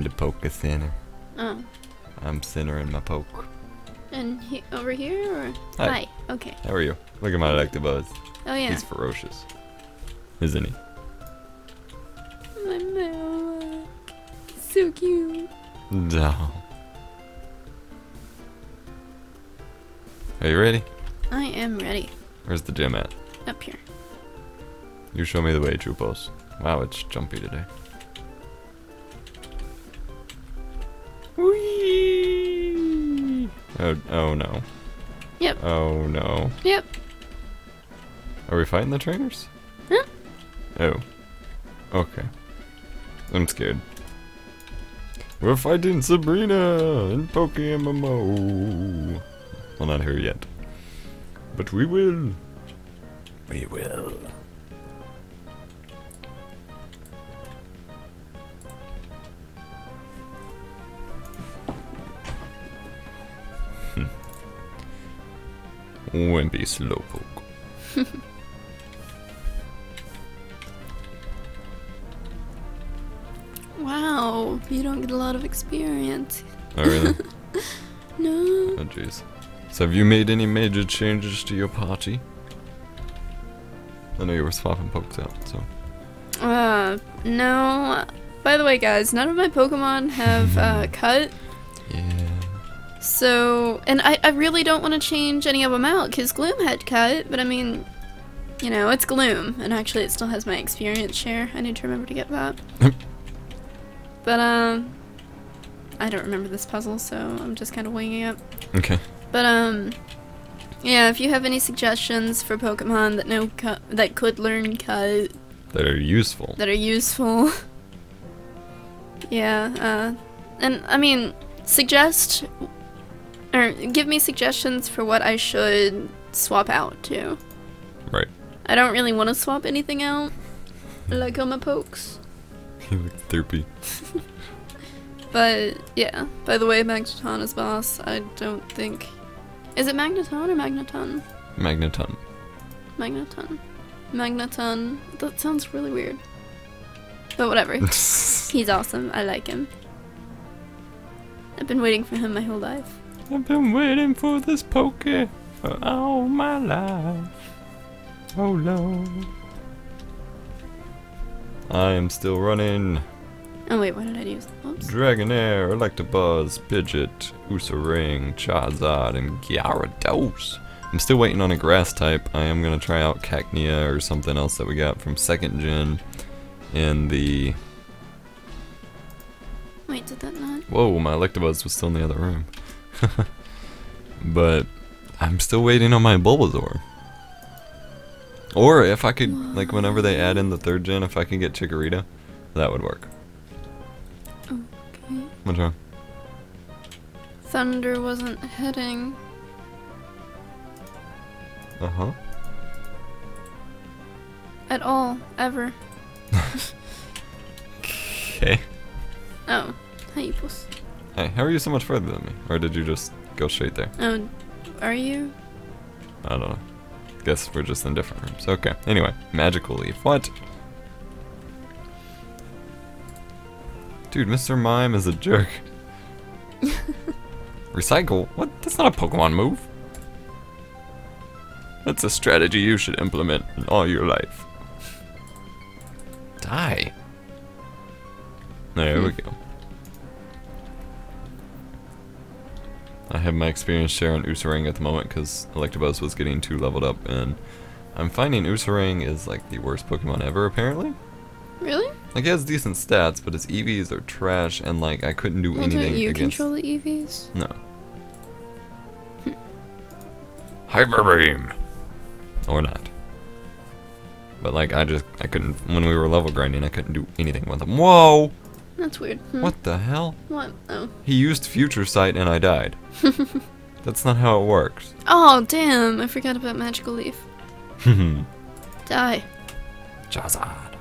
the Poke Center. Oh. I'm centering my poke. And over here, or? Hi. Okay. How are you? Look at my Electabuzz. Oh yeah. He's ferocious. Isn't he? My Mela. So cute. No. Are you ready? I am ready. Where's the gym at? Up here. You show me the way, Chupos. Wow, it's jumpy today. Whee! Oh no. Yep. Oh no. Yep. Are we fighting the trainers? Huh? Oh. Okay. I'm scared. We're fighting Sabrina in PokéMMO. Well, not her yet. But we will. We will. Wimpy Slowpoke. Wow, you don't get a lot of experience. Oh really? No. Oh jeez. So have you made any major changes to your party? I know you were swapping pokes out, so. No. By the way, guys, none of my Pokemon have cut. Yeah. So, and I really don't want to change any of them out, because Gloom had cut, but I mean, you know, it's Gloom, and actually it still has my experience share. I need to remember to get that. But, I don't remember this puzzle, so I'm just kind of winging it. Okay. But, yeah, if you have any suggestions for Pokemon that could learn cut, That are useful. that are useful, yeah, and I mean, suggest, or give me suggestions for what I should swap out too. Right. I don't really want to swap anything out, like on my pokes. You look derpy. But, yeah, by the way, Magneton is boss. I don't think... Is it Magneton or Magneton? Magneton. Magneton. Magneton. That sounds really weird. But whatever. He's awesome. I like him. I've been waiting for him my whole life. I've been waiting for this Poke for all my life. Oh Lord. I am still running. Oh wait, what did I do? Oops. Dragonair, Electabuzz, Pidgeot, Ursaring, Charizard, and Gyarados. I'm still waiting on a grass type. I am gonna try out Cacnea or something else that we got from 2nd gen in the... Wait, did that not? Whoa, my Electabuzz was still in the other room. But I'm still waiting on my Bulbasaur. Or if I could, like whenever they add in the 3rd gen, if I could get Chikorita, that would work. Okay. What's wrong? Thunder wasn't hitting. Uh-huh. At all. Ever. Okay. Oh. Hi, Epos. Hey, how are you so much further than me? Or did you just go straight there? Oh, are you? I don't know. Guess we're just in different rooms. Okay. Anyway, Magical Leaf. What? Dude, Mr. Mime is a jerk. Recycle? What? That's not a Pokemon move. That's a strategy you should implement in all your life. Die. There we go. I have my experience share on Ursaring at the moment because Electabuzz was getting too leveled up, and I'm finding Ursaring is like the worst Pokemon ever, apparently. Really? Like, he has decent stats, but his EVs are trash, and like, I couldn't do anything Don't you against... control the EVs? No. Hyper Beam! Or not. But like, I couldn't, when we were level grinding, I couldn't do anything with him. Whoa! That's weird. What the hell? What? Oh. He used Future Sight and I died. That's not how it works. Oh, damn. I forgot about Magical Leaf. Die. Charizard.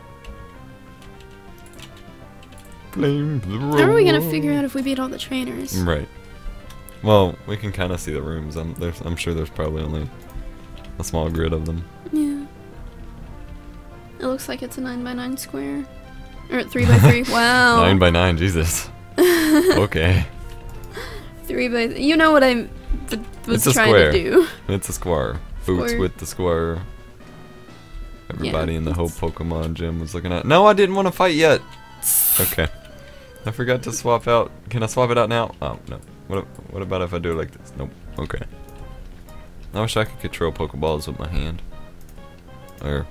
Flame the road. How are we gonna figure out if we beat all the trainers? Right. Well, we can kind of see the rooms. I'm sure there's probably only a small grid of them. Yeah. It looks like it's a 9x9 square. Or 3x3. Wow. 9x9, Jesus. Okay. 3 by... You know what I was trying square. to do. It's a square. Boots Square. with the square. Everybody Yeah, in the whole Pokemon gym was looking at. No, I didn't want to fight yet. Okay. I forgot to swap out. Can I swap it out now? Oh, no. What about if I do it like this? Nope. Okay. I wish I could control Pokeballs with my hand. Or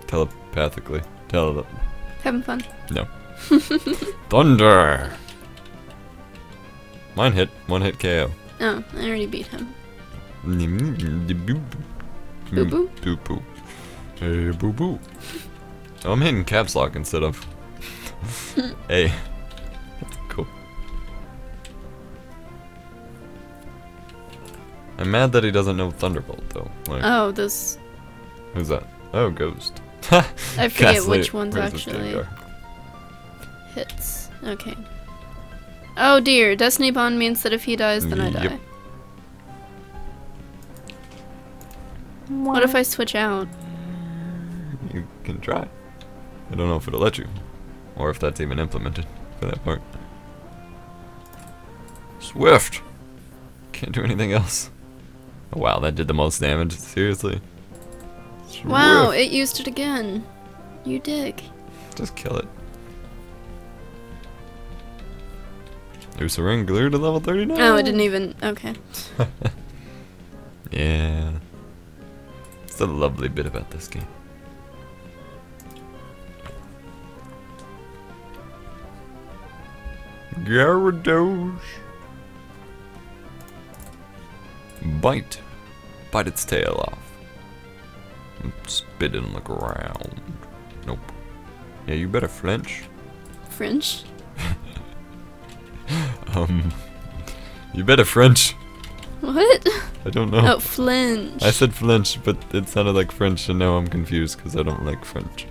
telepathically. Having fun. No. Thunder! Mine hit. 1-hit KO. Oh, I already beat him. Boo Boo-boo? boo. Hey, boo boo. Oh, I'm hitting caps lock instead of. Hey. That's cool. I'm mad that he doesn't know Thunderbolt though. Like, Oh, this... who's that? Oh, Ghost. I forget Ghastly which ones versus actually Gengar. hits. Okay. Oh dear, Destiny Bond means that if he dies, then I die. Yep. What if I switch out? You can try. I don't know if it'll let you. Or if that's even implemented for that part. Swift! Can't do anything else. Oh, wow, that did the most damage. Seriously? Swift. Wow, it used it again. You dick. Just kill it. There's a ring glue to level 39. Oh, it didn't even... Okay. Yeah. It's the lovely bit about this game. Gyarados. Bite. Bite its tail off. And spit it on the ground. Nope. Yeah, you better flinch. French? You better French. What? I don't know. Oh, flinch. I said flinch, but it sounded like French, and now I'm confused because I don't like French.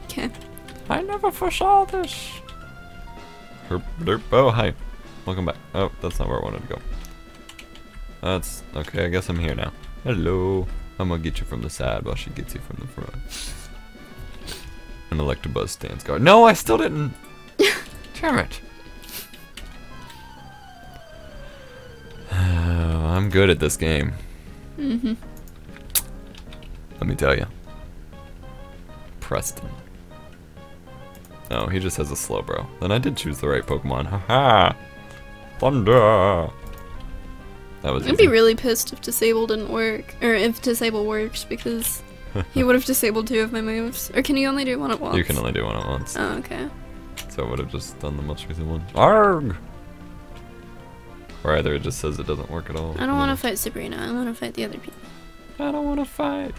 Okay. I never foresaw this. Herp, derp. Oh, hi. Welcome back. Oh, that's not where I wanted to go. That's okay. I guess I'm here now. Hello. I'm gonna get you from the side while she gets you from the front. An Electabuzz stands guard. No, I still didn't. Damn it. I'm good at this game. Mm-hmm. Let me tell you. Preston. Oh, he just has a slow bro. Then I did choose the right Pokemon. Haha! Thunder! That was I'd easy. be really pissed if Disable didn't work. Or if Disable worked, because he would have disabled 2 of my moves. Or can you only do one at once? You can only do one at once. Oh, okay. So I would have just done the most recent one. Arg! Or either it just says it doesn't work at all. I don't want to fight Sabrina. I want to fight the other people. I don't want to fight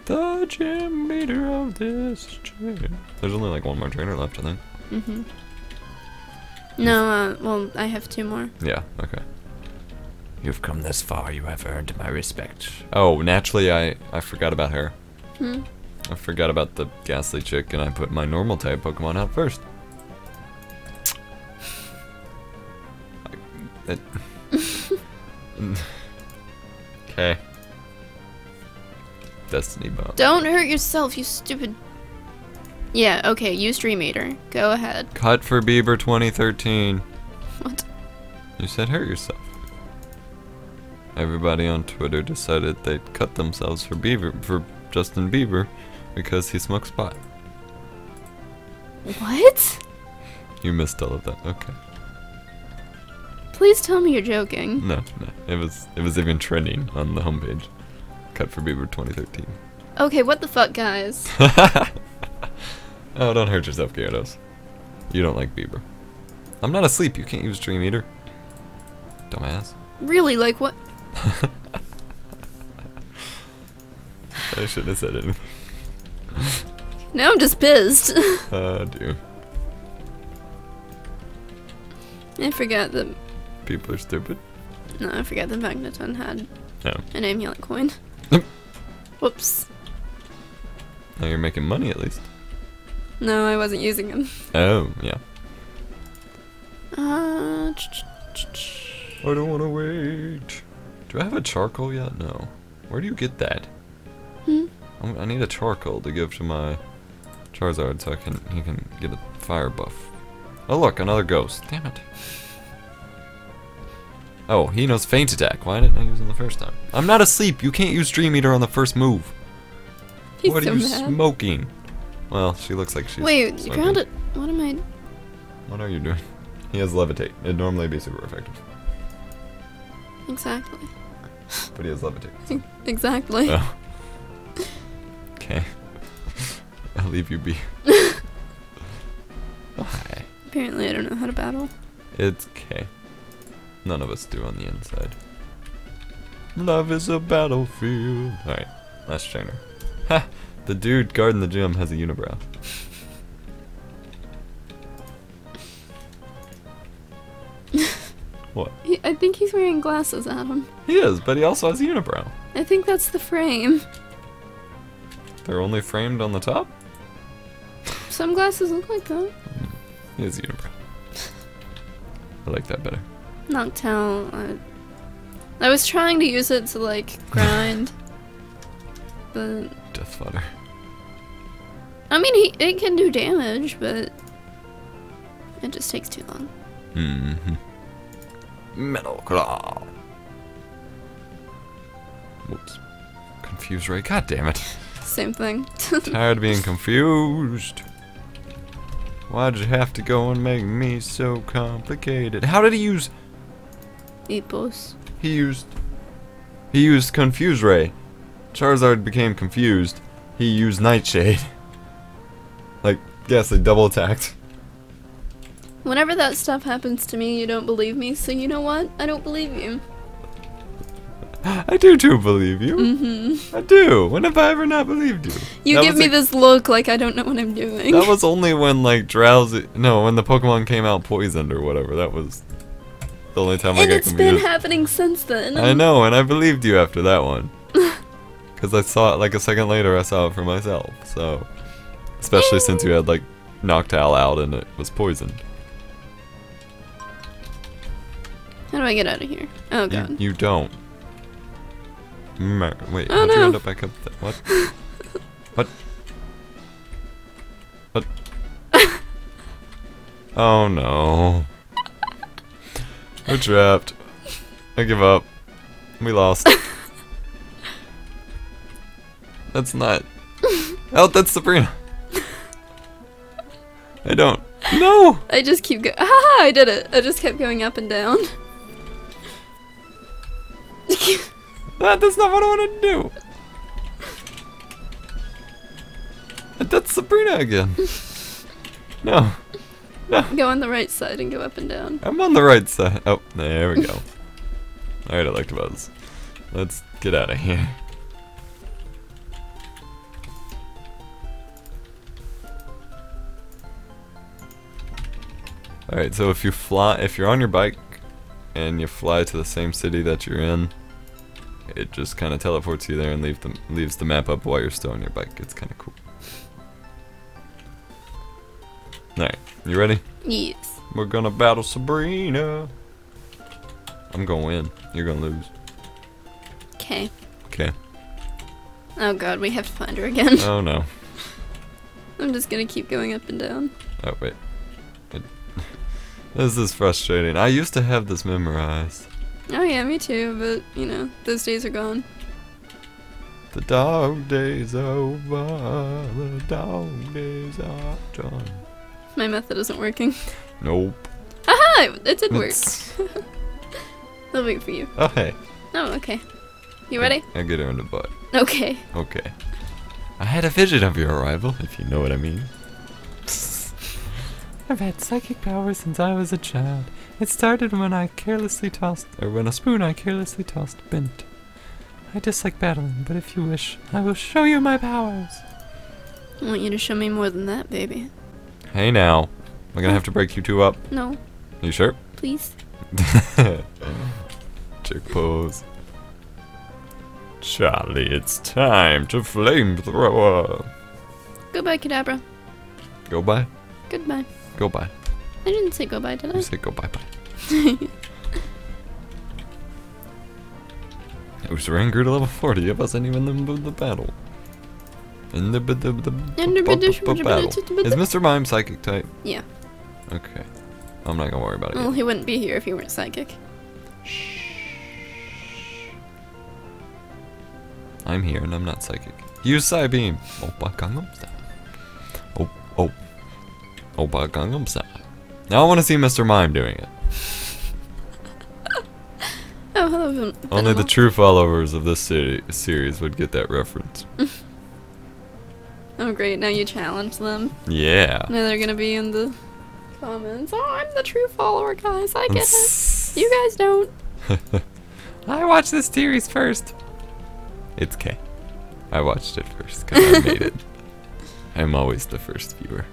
the gym leader of this gym. There's only like one more trainer left, I think. Mm-hmm. No, well, I have 2 more. Yeah, okay. You've come this far, you have earned my respect. Oh, naturally I forgot about her. Hmm? I forgot about the ghastly chick and I put my normal type Pokemon out first. Okay. Destiny Bomb. Don't hurt yourself, you stupid... Yeah, okay, use Dream Eater. Go ahead. Cut for Bieber 2013. What? You said hurt yourself. Everybody on Twitter decided they'd cut themselves for Justin Bieber because he smokes pot. What? You missed all of that. Okay. Please tell me you're joking. No. It was even trending on the homepage. Cut for Bieber 2013. Okay, what the fuck, guys? Oh, don't hurt yourself, Gyarados. You don't like Bieber. I'm not asleep. You can't use Dream Eater. Dumbass. Really, like what? I shouldn't have said anything. Now I'm just pissed. Oh, dear. I forgot that... People are stupid. No, I forgot that Magneton had No. an amulet coin. Whoops. Now you're making money at least. No, I wasn't using them. Oh, yeah. Uh... I don't want to wait. Do I have a charcoal yet? No. Where do you get that? Hmm? I need a charcoal to give to my Charizard so he can get a fire buff. Oh look, another ghost. Damn it. Oh, he knows feint attack. Why didn't I use him the first time? I'm not asleep. You can't use Dream Eater on the first move. He's What so are you mad. smoking? Well, she looks like she's Wait, smoking. grounded. What am I? What are you doing? He has levitate. It'd normally be super effective. Exactly. But he has levitate. Exactly. Oh. Okay. I'll leave you be. Oh, hi. Apparently, I don't know how to battle. It's okay. None of us do on the inside. Love is a battlefield. Alright, last trainer. Ha! The dude guarding the gym has a unibrow. What? I think he's wearing glasses, Adam. He is, but he also has a unibrow. I think that's the frame. They're only framed on the top? Some glasses look like that. He has a unibrow. I like that better. Noctowl. I was trying to use it to like grind, but Death fodder. I mean it can do damage, but it just takes too long. Metal Claw. Whoops. Confuse Ray. God damn it. Same thing. Tired of being confused. Why'd you have to go and make me so complicated? How did he use? Epos. He used Confuse Ray. Charizard became confused. He used Nightshade. Like, yes, they double attacked. Whenever that stuff happens to me, you don't believe me, so you know what? I don't believe you. I do too believe you. Mm-hmm. I do. When have I ever not believed you? You That give was me a- this look like I don't know what I'm doing. That was only when like Drowsy. No, when the Pokemon came out poisoned or whatever. That was the only time I and got it's confused. been happening since then. I know, and I believed you after that one. Because I saw it like a second later. I saw it for myself. So, especially since you had like Noctowl out and it was poisoned. How do I get out of here? Oh god. You don't. Wait, Oh, how'd you no. end up back up there? What? What? What? Oh no. We're trapped. I give up. We lost. That's not. Oh, that's Sabrina. I don't. No! I just keep going. Ah, I did it. I just kept going up and down. That's not what I want to do. That's Sabrina again. No. No. Go on the right side and go up and down. I'm on the right side. Oh, there we go. Alright, Electabuzz. Let's get out of here. Alright, so if you're on your bike and you fly to the same city that you're in, it just kind of teleports you there and leaves the map up while you're still on your bike. It's kind of cool. Alright, you ready? Yes. We're gonna battle Sabrina. I'm gonna win. You're gonna lose. Okay. Okay. Oh god, we have to find her again. Oh no. I'm just gonna keep going up and down. Oh wait. This is frustrating. I used to have this memorized. Oh yeah, me too, but you know, those days are gone. The dog days over. The dog days are done. My method isn't working. Nope. Aha! It did work. It's- I'll wait for you. Oh hey. Oh, okay. You ready? I get her in the butt. Okay. Okay. I had a vision of your arrival, if you know what I mean. I've had psychic powers since I was a child. It started when a spoon I carelessly tossed bent. I dislike battling, but if you wish, I will show you my powers. I want you to show me more than that, baby. Hey now. Am I gonna have to break you two up? No, You sure? please. Chick pose. Charlie, it's time to flamethrower. Goodbye, Kadabra. Go by? Goodbye. Go by. I didn't say goodbye, did I? You say go bye bye. Usarang grew to level 40. It wasn't even the battle. In the battle. Is Mr. Mime psychic type? Yeah. Okay. I'm not gonna worry about it Well, yet. he wouldn't be here if he weren't psychic. I'm here and I'm not psychic. Use Psy Beam. Oppa Gangnam Style. Oh. Oppa Gangnam Style. Now I want to see Mr. Mime doing it. Oh, hello. Only the true followers of this series would get that reference. Oh, great. Now you challenge them. Yeah. Now they're gonna be in the comments. Oh, I'm the true follower, guys. I get it. You guys don't. I watched this series first. It's K. I watched it first because I made it. I'm always the first viewer.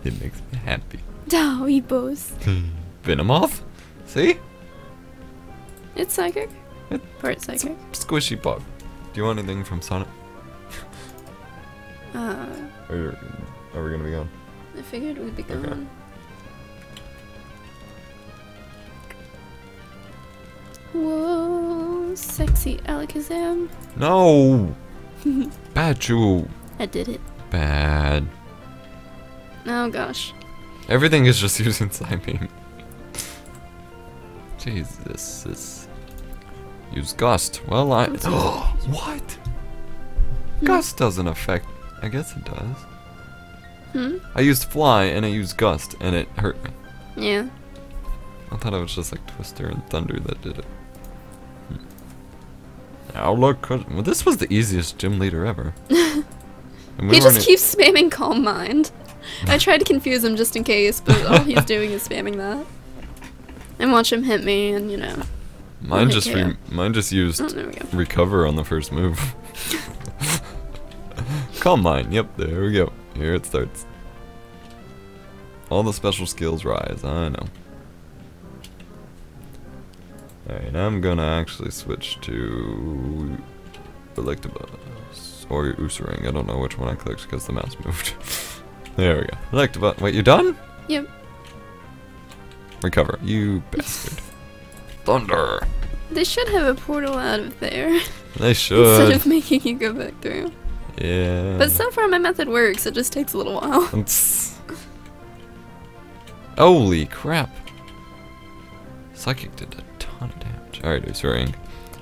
It makes me happy. Oh, Epos. Venomoth? See? It's psychic. Part It's psychic. a squishy bug. Do you want anything from Sonic? Or are we gonna be gone? I figured we'd be gone. Okay. Whoa, sexy Alakazam. No! Bad Chu. I did it. Bad. Oh gosh. Everything is just using Psybeam. Jesus. Use Gust. Well, I. What? Gust doesn't affect. I guess it does. I used Fly and I used Gust and it hurt me. Yeah. I thought it was just like Twister and Thunder that did it. Now look, well, this was the easiest gym leader ever. And He just keeps spamming Calm Mind. I tried to confuse him just in case, but all he's doing is spamming that. And watch him hit me, and you know. Mine Okay, just used there we go. Recover on the first move. Calm Mind. Yep, there we go. Here it starts. All the special skills rise. I know. Alright, I'm gonna actually switch to Electabuzz or Usaring. I don't know which one I clicked because the mouse moved. There we go. Electabuzz. Wait, you done? Yep. Recover. You bastard. Thunder. They should have a portal out of there. They Instead should. of making you go back through. Yeah. But so far my method works, it just takes a little while. Holy crap. Psychic did a ton of damage. Alright, Usaring.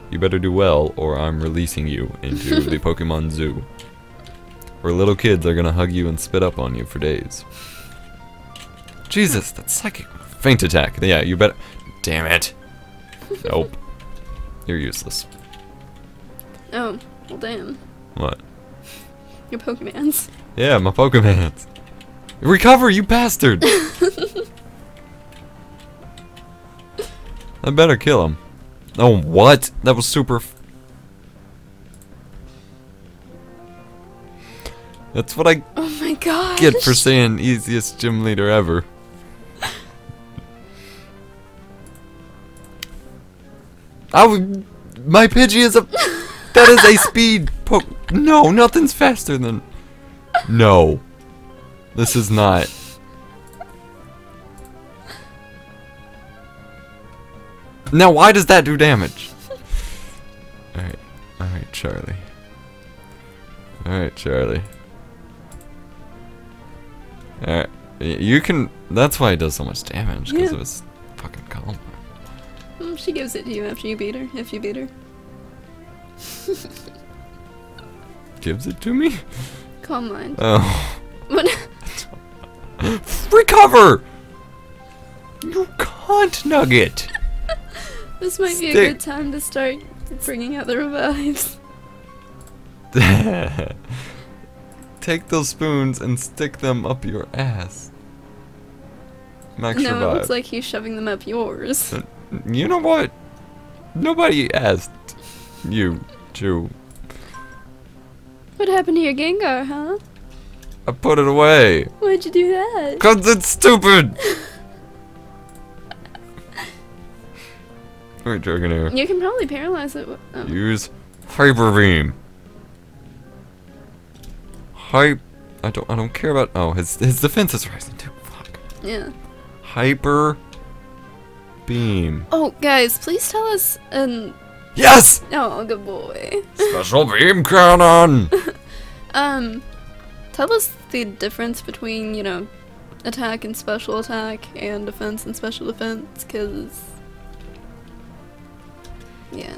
You better do well or I'm releasing you into the Pokemon Zoo. Where little kids are gonna hug you and spit up on you for days. Jesus, that's psychic. Feint attack. Yeah, you better. Damn it. Nope. You're useless. Oh, well damn. What? Your Pokemans. Yeah, my Pokemans. Recover, you bastard! I better kill him. Oh, what? That was super. That's what I Oh my god. get for saying easiest gym leader ever. My Pidgey is a. That is a speed poke. No, nothing's faster than. No. This is not. Now, why does that do damage? Alright, Charlie. Alright, Charlie. Alright, you can. That's why it does so much damage, because of his fucking calm. She gives it to you after you beat her, if you beat her. Gives it to me? Calm Mind. Oh. What? Recover! You cunt nugget! This might be a good time to start bringing out the revives. Take those spoons and stick them up your ass. Max No, revive. it looks like he's shoving them up yours. You know what? Nobody asked you, Chu. What happened to your Gengar, huh? I put it away. Why'd you do that? 'Cause it's stupid! Wait, Dragonair. You can probably paralyze it. Oh. Use Hyper Beam. I don't care about. Oh, his defense is rising too. Fuck. Yeah. Hyper Beam. Oh, guys, please tell us. Yes. Oh, good boy. Special Beam Cannon. Tell us the difference between, you know, attack and special attack and defense and special defense, because yeah.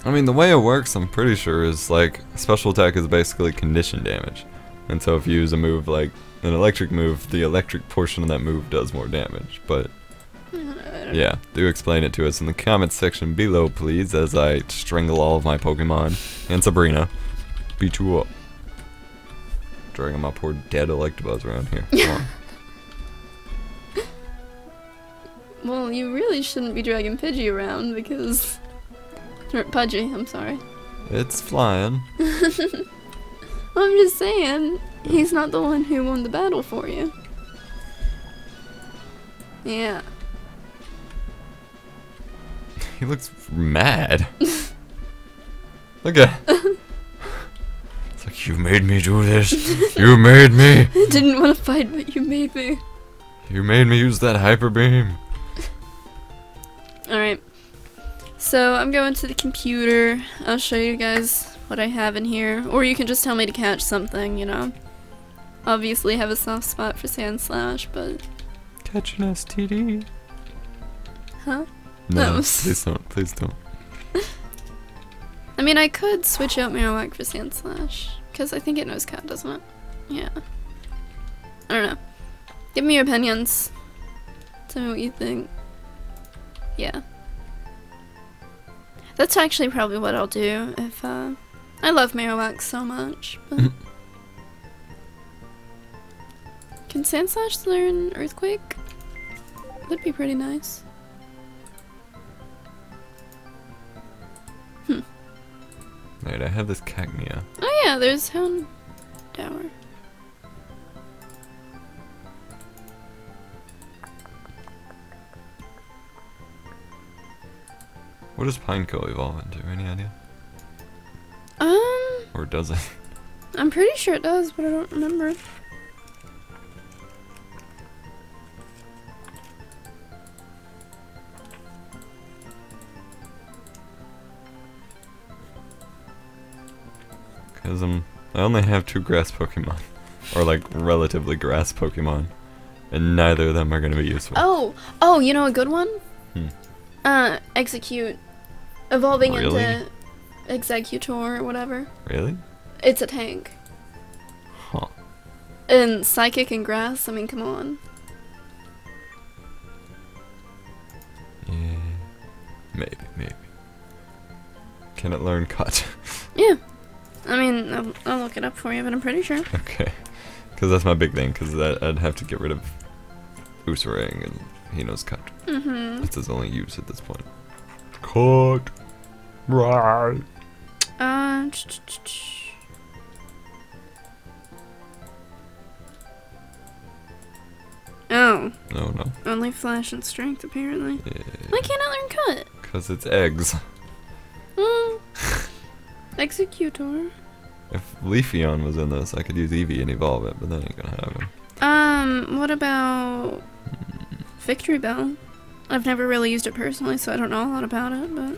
I mean, the way it works, I'm pretty sure, is like special attack is basically condition damage, and so if you use a move like an electric move, the electric portion of that move does more damage. But yeah, do explain it to us in the comments section below, please, as I strangle all of my Pokemon and Sabrina. Beat you up. Dragging my poor dead Electabuzz around here. Come on. Well, you really shouldn't be dragging Pidgey around because... Or Pudgy, I'm sorry. It's flying. I'm just saying, he's not the one who won the battle for you. Yeah. He looks mad. Look at. It's like, you made me do this. You made me. I didn't want to fight, but you made me. You made me use that hyper beam. Alright. So I'm going to the computer. I'll show you guys what I have in here. Or you can just tell me to catch something, you know. Obviously have a soft spot for Sandslash, but... Catch an STD. Huh? No, No. please don't. Please don't. I mean, I could switch out Marowak for Sandslash, because I think it knows Cat, doesn't it? Yeah. I don't know. Give me your opinions. Tell me what you think. Yeah. That's actually probably what I'll do if, I love Marowak so much, but... Can Sandslash learn Earthquake? That'd be pretty nice. Wait, I have this Cagnia. Oh yeah, there's Hound Tower. What does Pineco evolve into? Any idea? Or does it? I'm pretty sure it does, but I don't remember. Because I only have 2 grass Pokemon. Or like relatively grass Pokemon. And neither of them are going to be useful. Oh, you know a good one? Execute. Evolving Really? into Executor or whatever. Really? It's a tank. Huh. And Psychic and Grass, I mean, come on. Yeah. Maybe. Can it learn Cut? Yeah. I mean, I'll look it up for you, but I'm pretty sure. Okay. Because that's my big thing, because I'd have to get rid of Ooserang, and he knows Cut. Mm-hmm. That's his only use at this point. Cut! Right! Oh. No. Only Flash and Strength, apparently. Yeah. Why can't I learn Cut? Because it's eggs. Executor. If Leafeon was in this, I could use Eevee and evolve it, but that ain't gonna happen. What about Victory Bell? I've never really used it personally, so I don't know a lot about it, but...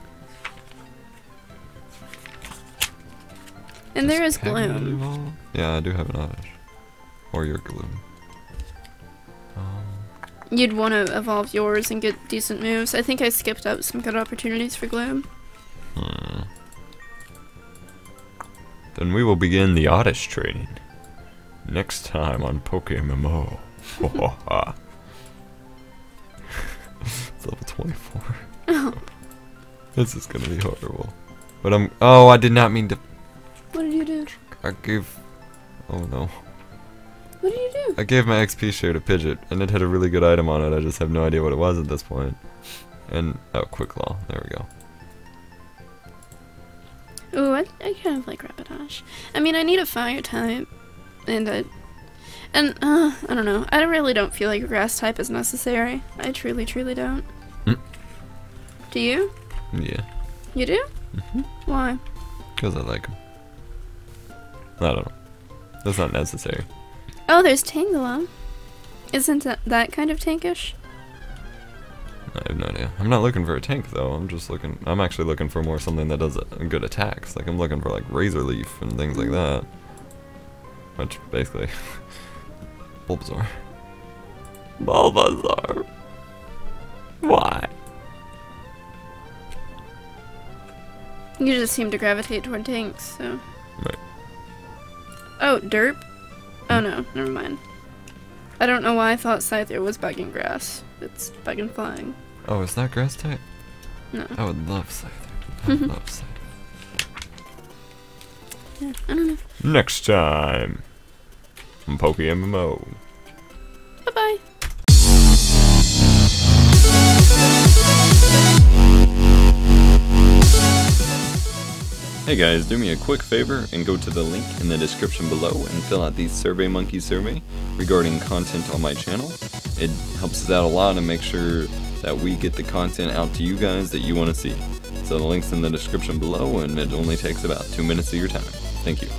And there is Gloom. Yeah, I do have an Oddish. Or your Gloom. You'd want to evolve yours and get decent moves. I think I skipped up some good opportunities for Gloom. Then we will begin the Oddish training. Next time on PokéMMO. It's level 24. Oh. This is gonna be horrible. But oh, I did not mean to... What did you do? I gave... Oh no. What did you do? I gave my XP share to Pidgeot, and it had a really good item on it. I just have no idea what it was at this point. And, oh, Quick Claw. There we go. Ooh, I kind of like Rapidash. I mean, I need a fire type, and I don't know. I really don't feel like a grass type is necessary. I truly don't. Do you? Yeah. You do? Why? Because I like them. I don't know. That's not necessary. Oh, there's Tangela. Isn't that kind of tankish? I have no idea. I'm not looking for a tank though. I'm actually looking for more something that does good attacks. Like I'm looking for like Razor Leaf and things like that. Which basically Bulbasaur. Bulbasaur. Why? You just seem to gravitate toward tanks, so. Right. Oh, derp? Oh no, never mind. I don't know why I thought Scyther was bugging grass. It's bugging flying. Oh, is that grass type? No. I would love Scyther. I would love Scyther. Yeah, I don't know. Next time on PokéMMO. Bye-bye. Hey guys, do me a quick favor and go to the link in the description below and fill out the SurveyMonkey survey regarding content on my channel. It helps us out a lot and make sure that we get the content out to you guys that you want to see. So the link's in the description below and it only takes about 2 minutes of your time. Thank you.